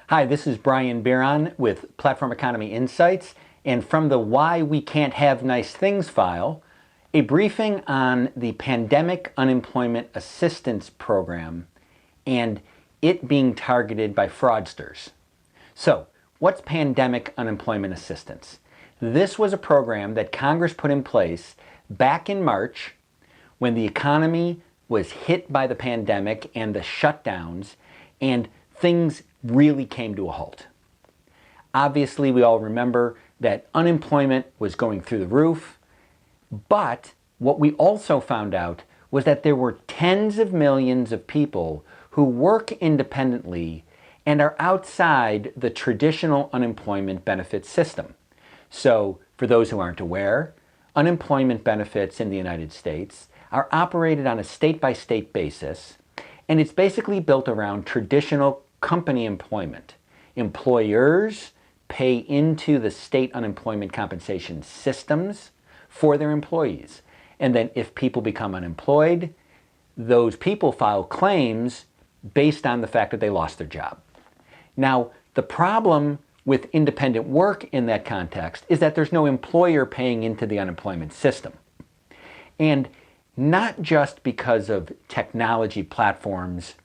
Hi, this is Brian Bieron with Platform Economy Insights, and from the Why We Can't Have Nice Things file, a briefing on the Pandemic Unemployment Assistance Program and it being targeted by fraudsters. So, what's Pandemic Unemployment Assistance? This was a program that Congress put in place back in March when the economy was hit by the pandemic and the shutdowns, and things really came to a halt. Obviously, we all remember that unemployment was going through the roof, but what we also found out was that there were tens of millions of people who work independently and are outside the traditional unemployment benefit system. So, for those who aren't aware, unemployment benefits in the United States are operated on a state-by-state basis, and it's basically built around traditional company employment. Employers pay into the state unemployment compensation systems for their employees. And then if people become unemployed, those people file claims based on the fact that they lost their job. Now, the problem with independent work in that context is that there's no employer paying into the unemployment system. And not just because of technology platforms,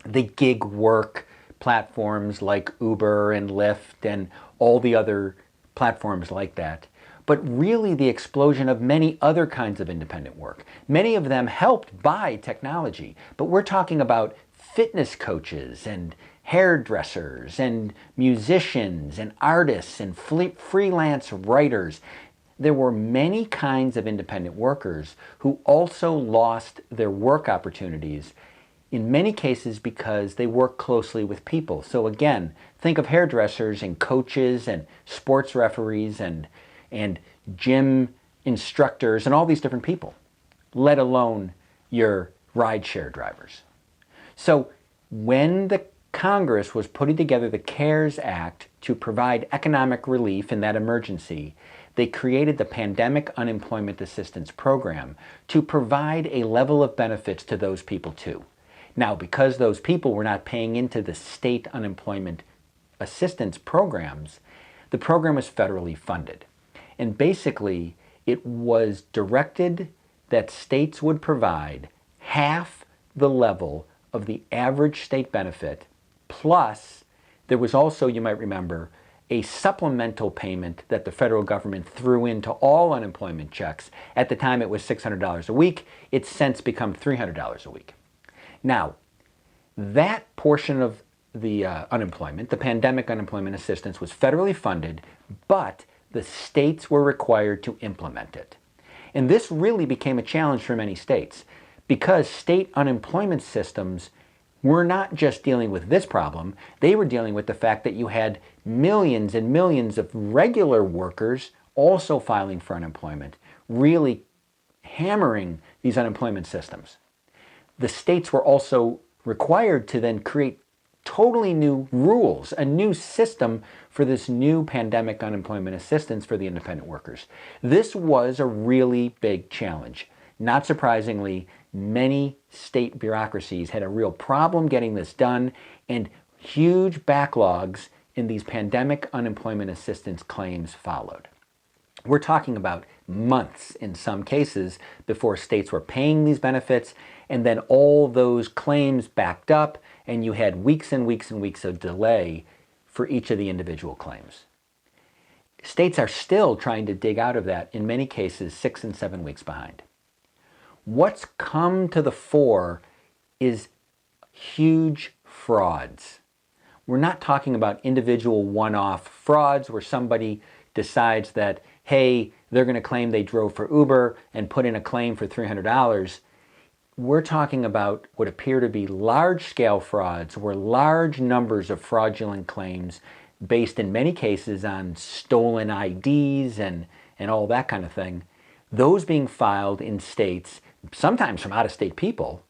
the gig work platforms like Uber and Lyft and all the other platforms like that, but really the explosion of many other kinds of independent work. Many of them helped by technology, but we're talking about fitness coaches and hairdressers and musicians and artists and freelance writers. There were many kinds of independent workers who also lost their work opportunities, in many cases because they work closely with people. So again, think of hairdressers and coaches and sports referees and gym instructors and all these different people, let alone your rideshare drivers. So when the Congress was putting together the CARES Act to provide economic relief in that emergency, they created the Pandemic Unemployment Assistance Program to provide a level of benefits to those people too. Now, because those people were not paying into the state unemployment assistance programs, the program was federally funded. And basically, it was directed that states would provide half the level of the average state benefit, plus there was also, you might remember, a supplemental payment that the federal government threw into all unemployment checks. At the time, it was $600 a week. It's since become $300 a week. Now, that portion of the unemployment, the pandemic unemployment assistance, was federally funded, but the states were required to implement it. And this really became a challenge for many states because state unemployment systems were not just dealing with this problem, they were dealing with the fact that you had millions and millions of regular workers also filing for unemployment, really hammering these unemployment systems. The states were also required to then create totally new rules, a new system for this new pandemic unemployment assistance for the independent workers. This was a really big challenge. Not surprisingly, many state bureaucracies had a real problem getting this done, and huge backlogs in these pandemic unemployment assistance claims followed. We're talking about months in some cases before states were paying these benefits, and then all those claims backed up, and you had weeks and weeks and weeks of delay for each of the individual claims. States are still trying to dig out of that, in many cases 6 and 7 weeks behind. What's come to the fore is huge frauds. We're not talking about individual one-off frauds where somebody decides that, hey, they're going to claim they drove for Uber and put in a claim for $300. We're talking about what appear to be large-scale frauds where large numbers of fraudulent claims based in many cases on stolen IDs and all that kind of thing, those being filed in states, sometimes from out-of-state people,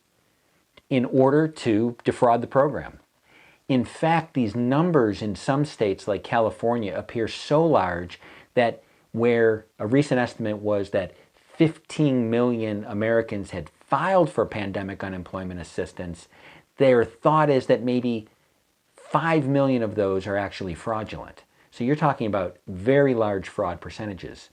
in order to defraud the program. In fact, these numbers in some states like California appear so large that where a recent estimate was that 15 million Americans had filed for pandemic unemployment assistance, their thought is that maybe 5 million of those are actually fraudulent. So you're talking about very large fraud percentages.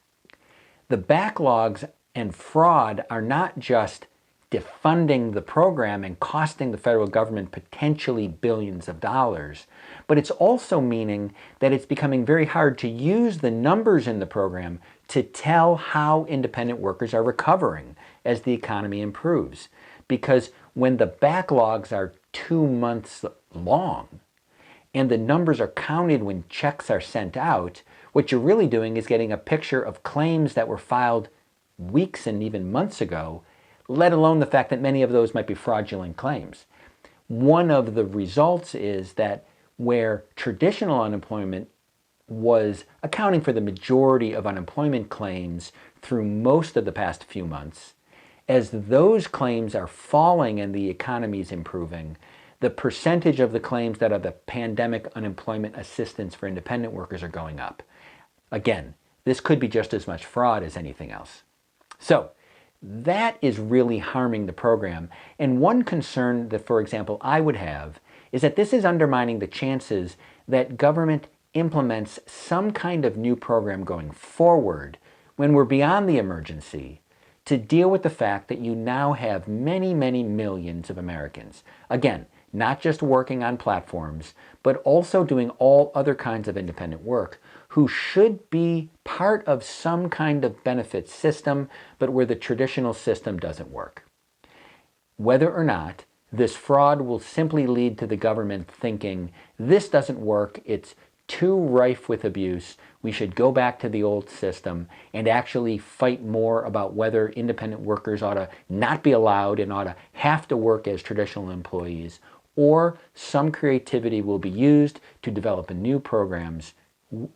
The backlogs and fraud are not just defunding the program and costing the federal government potentially billions of dollars, but it's also meaning that it's becoming very hard to use the numbers in the program to tell how independent workers are recovering as the economy improves. Because when the backlogs are 2 months long and the numbers are counted when checks are sent out, what you're really doing is getting a picture of claims that were filed weeks and even months ago, let alone the fact that many of those might be fraudulent claims. One of the results is that where traditional unemployment was accounting for the majority of unemployment claims through most of the past few months, as those claims are falling and the economy is improving, the percentage of the claims that are the pandemic unemployment assistance for independent workers are going up. Again, this could be just as much fraud as anything else. So that is really harming the program. And one concern that, for example, I would have is that this is undermining the chances that government implements some kind of new program going forward when we're beyond the emergency to deal with the fact that you now have many, many millions of Americans, again, not just working on platforms, but also doing all other kinds of independent work, who should be part of some kind of benefit system, but where the traditional system doesn't work. Whether or not this fraud will simply lead to the government thinking, this doesn't work, it's too rife with abuse, we should go back to the old system and actually fight more about whether independent workers ought to not be allowed and ought to have to work as traditional employees, or some creativity will be used to develop new programs,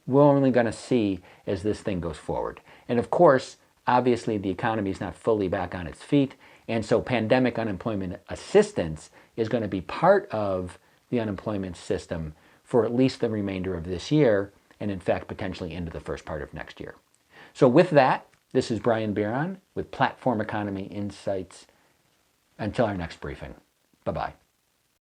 we're only going to see as this thing goes forward. And of course, obviously the economy is not fully back on its feet, and so pandemic unemployment assistance is going to be part of the unemployment system for at least the remainder of this year, and in fact potentially into the first part of next year. So with that, this is Brian Bieron with Platform Economy Insights. Until our next briefing. Bye-bye.